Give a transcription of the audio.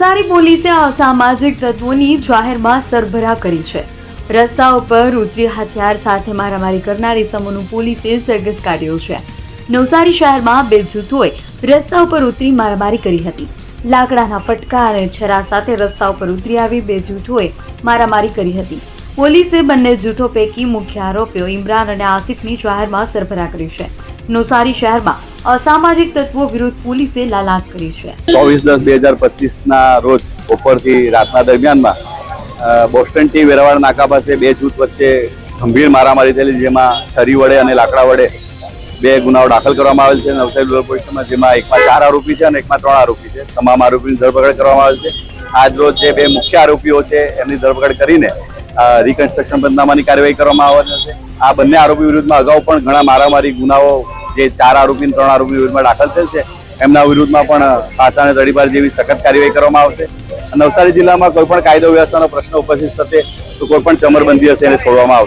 નવસારી પોલીસે અસામાજિક તત્વોની જાહેરમાં સરભરા કરી છે। રસ્તા ઉપર ઉતરી હથિયાર સાથે મારામારી કરનારી સમૂહનું પોલીસે સરઘસ કાઢ્યો છે। નવસારી શહેરમાં બે જૂથોએ રસ્તા ઉપર ઉતરી મારામારી કરી હતી। લાકડાના ફટકા અને છરા સાથે રસ્તા ઉપર ઉતરી આવી બે જૂથોએ મારામારી કરી હતી। પોલીસે બંને જૂથો પૈકી મુખ્ય આરોપીઓ ઇમરાન અને આસિફની જાહેરમાં સરભરા કરી છે। નવસારી શહેરમાં અસામાજિક તત્વો વિરુદ્ધ પોલીસે લાલાત કરી છે। 24/10/2025 ના રોજ બપોરથી રાતના દરમિયાનમાં બોસ્ટન ટી વેરાવળ નાકા પાસે બે જૂથ વચ્ચે ગંભીર મારામારી થયેલી, જેમાં છરી વડે અને લાકડા વડે બે ગુનાઓ દાખલ કરવામાં આવેલ છે નવસારી રૂરલ પોલીસ સ્ટેશનમાં, જેમાં એકમાં 4 આરોપી છે અને એકમાં 3 આરોપી છે। તમામ આરોપીની ધરપકડ કરવામાં આવેલ છે। આજ રોજ જે બે મુખ્ય આરોપીઓ છે એમની ધરપકડ કરીને રિકન્સ્ટ્રક્શન પંચનામાની કાર્યવાહી કરવામાં આવવાની છે। આ બંને આરોપી વિરુદ્ધમાં અગાઉ પણ ઘણા મારામારી ગુનાઓ જે 4 આરોપી 3 આરોપી વિરુદ્ધમાં દાખલ થયેલ છે, એમના વિરુદ્ધમાં પણ ફાંસા અને તડીપાર જેવી સખત કાર્યવાહી કરવામાં આવશે। નવસારી જિલ્લામાં કોઈ પણ કાયદો વ્યવસ્થાનો પ્રશ્ન ઉપસ્થિત થશે તો કોઈ પણ ચમરબંધી હશે એને છોડવામાં આવશે।